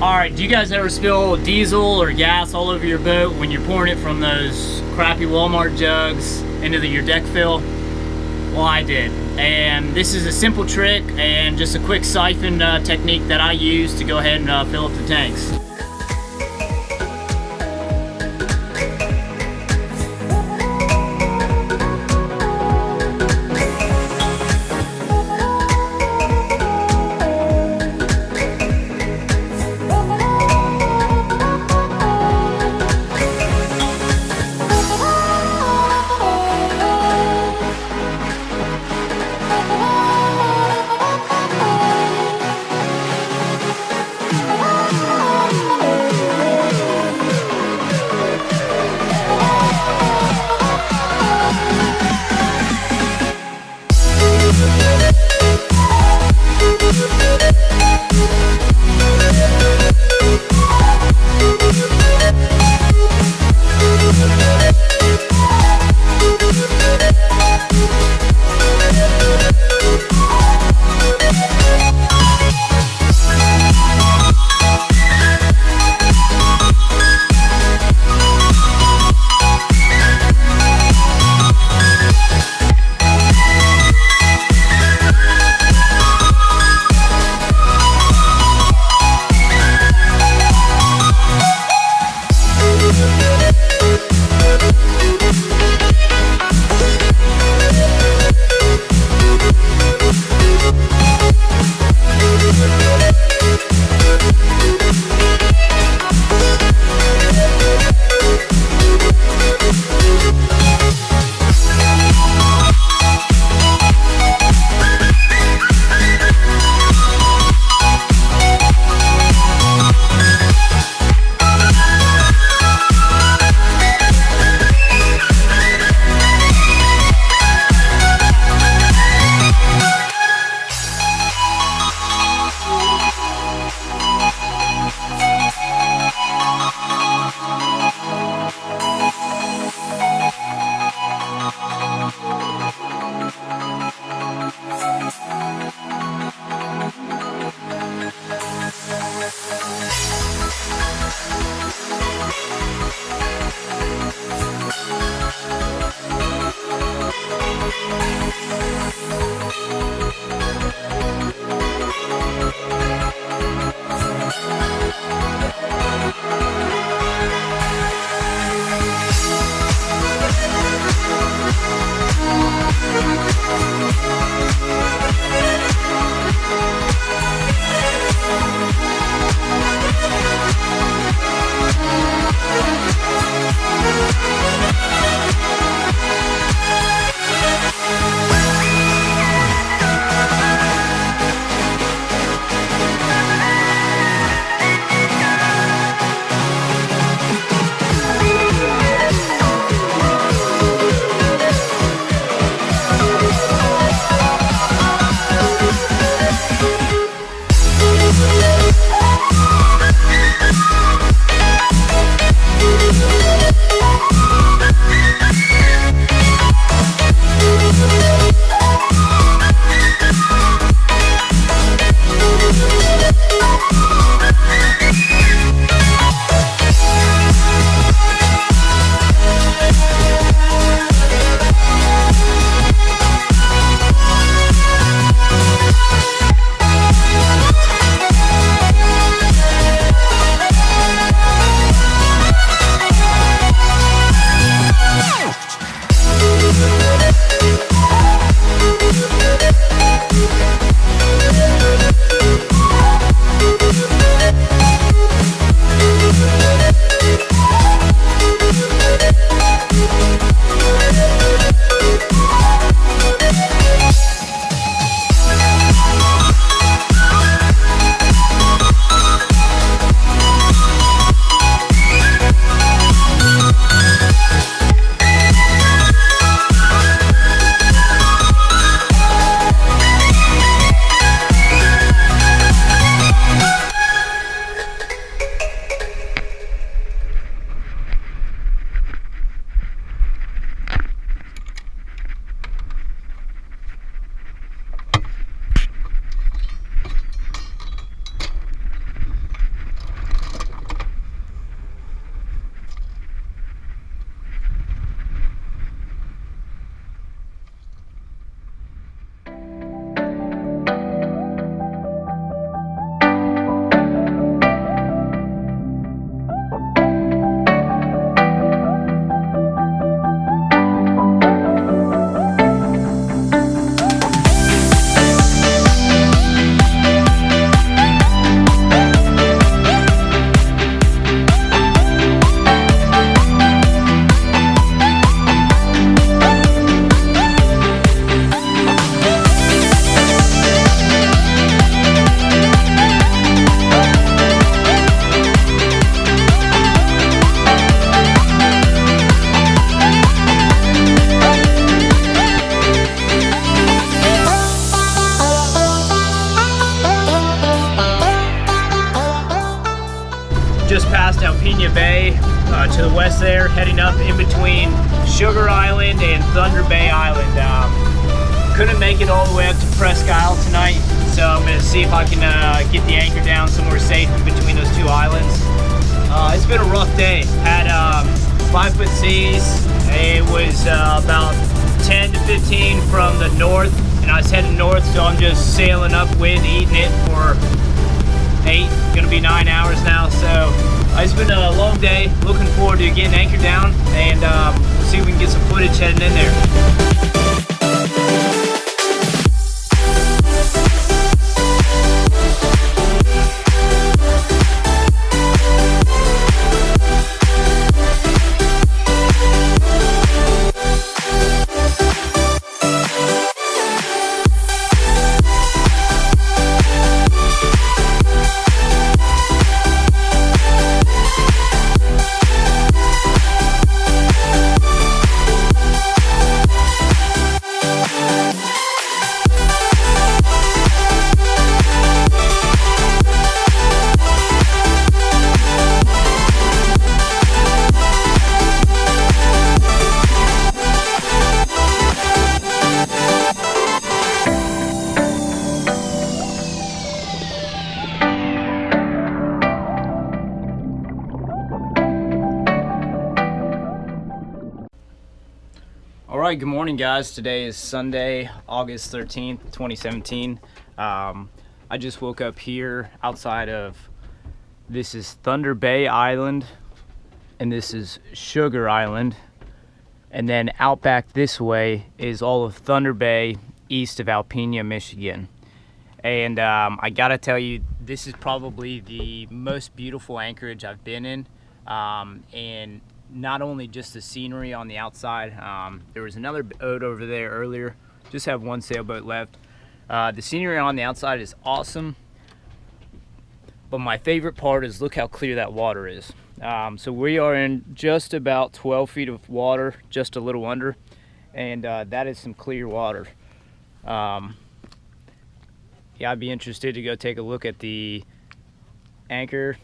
Alright, do you guys ever spill diesel or gas all over your boat when you're pouring it from those crappy Walmart jugs into your deck fill? Well, I did. And this is a simple trick and just a quick siphon technique that I use to go ahead and fill up the tanks. just past Alpena Bay to the west there, heading up in between Sugar Island and Thunder Bay Island. Couldn't make it all the way up to Presque tonight, so I'm going to see if I can get the anchor down somewhere safe in between those two islands. It's been a rough day. Had 5-foot seas. It was about 10 to 15 from the north, and I was heading north, so I'm just sailing upwind, eating it for 8, gonna be 9 hours now. So it's been a long day. Looking forward to getting anchor down, and we'll see if we can get some footage heading in there. Alright, good morning guys. Today is Sunday, August 13th, 2017. I just woke up here outside of, this is Thunder Bay Island, and this is Sugar Island. And then out back this way is all of Thunder Bay, east of Alpena, Michigan. And I gotta tell you, this is probably the most beautiful anchorage I've been in. And not only just the scenery on the outside, there was another boat over there earlier, just have one sailboat left. The scenery on the outside is awesome, but my favorite part is look how clear that water is. So we are in just about 12 feet of water, just a little under, and that is some clear water. Yeah, I'd be interested to go take a look at the anchor,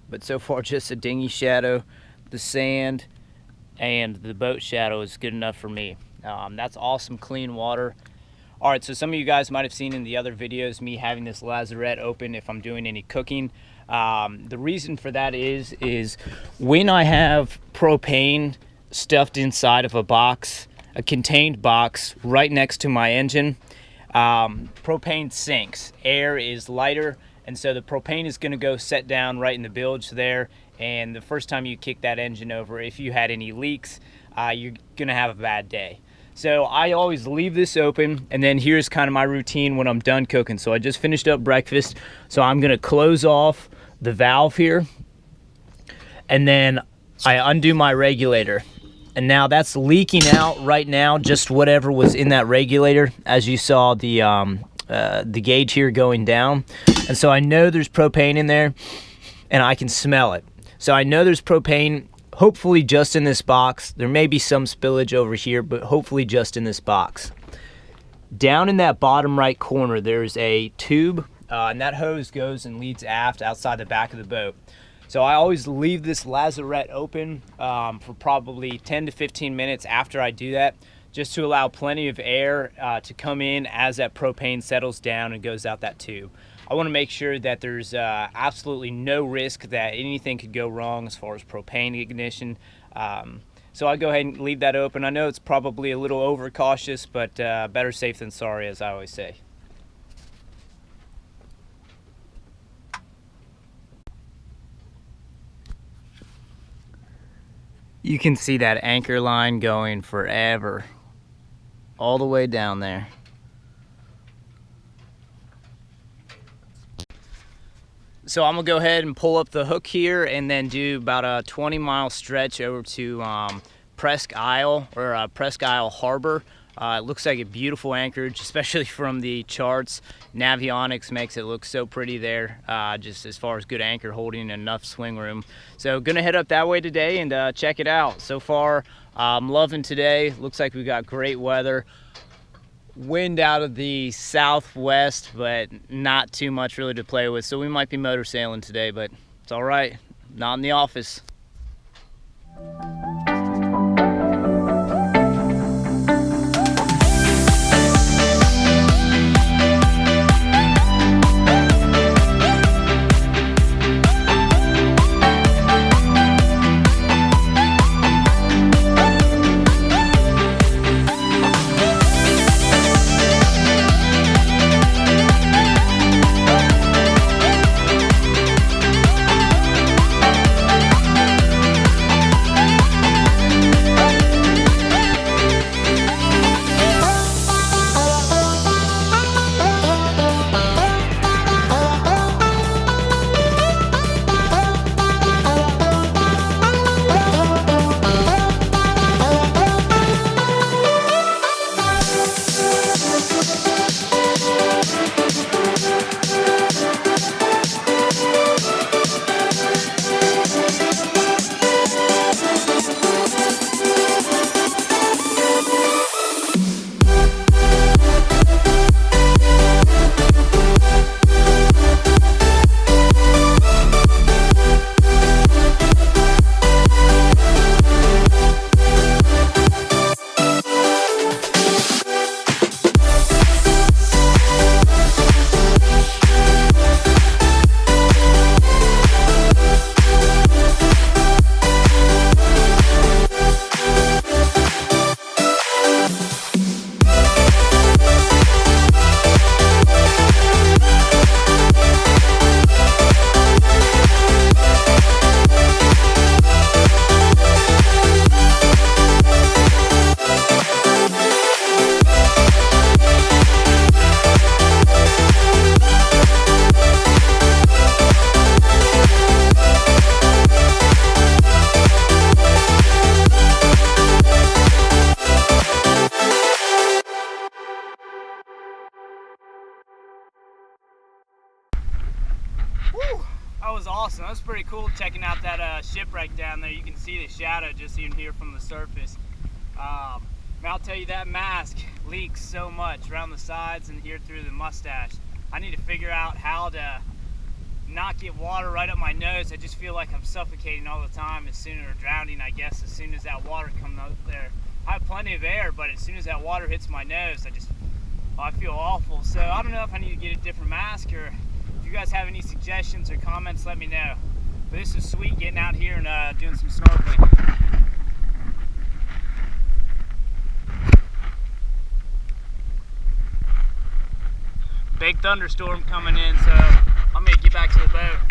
but so far just a dinghy shadow. The sand and the boat shadow is good enough for me. That's awesome clean water. All right, so some of you guys might have seen in the other videos me having this lazarette open if I'm doing any cooking. The reason for that is when I have propane stuffed inside of a box, a contained box right next to my engine, propane sinks. Air is lighter, and so the propane is going to go set down right in the bilge there. And the first time you kick that engine over, if you had any leaks, you're gonna have a bad day. So I always leave this open, and then here's kind of my routine when I'm done cooking. So I just finished up breakfast, so I'm gonna close off the valve here, and then I undo my regulator. And now that's leaking out right now, just whatever was in that regulator, as you saw the gauge here going down. And so I know there's propane in there, and I can smell it. So I know there's propane, hopefully just in this box. There may be some spillage over here, but hopefully just in this box. Down in that bottom right corner, there's a tube, and that hose goes and leads aft outside the back of the boat. So I always leave this lazarette open for probably 10 to 15 minutes after I do that, just to allow plenty of air to come in as that propane settles down and goes out that tube. I want to make sure that there's absolutely no risk that anything could go wrong as far as propane ignition. So I go ahead and leave that open. I know it's probably a little overcautious, but better safe than sorry, as I always say. You can see that anchor line going forever, all the way down there. So I'm gonna go ahead and pull up the hook here and then do about a 20-mile stretch over to Presque Isle, or Presque Isle Harbor. It looks like a beautiful anchorage, especially from the charts. Navionics makes it look so pretty there, just as far as good anchor holding and enough swing room. So gonna head up that way today and check it out. So far, I'm loving today. Looks like we got great weather. Wind out of the southwest, but not too much really to play with. So we might be motor sailing today, but it's all right. not in the office. That was awesome. That was pretty cool checking out that shipwreck down there. You can see the shadow just even here from the surface. I'll tell you, that mask leaks so much around the sides and here through the mustache. I need to figure out how to not get water right up my nose. I just feel like I'm suffocating all the time or drowning, I guess, as soon as that water comes up there. I have plenty of air, but as soon as that water hits my nose, I feel awful. So I don't know if I need to get a different mask, or if you guys have any suggestions or comments, let me know. But this is sweet getting out here and doing some snorkeling. Big thunderstorm coming in, so I'm gonna get back to the boat.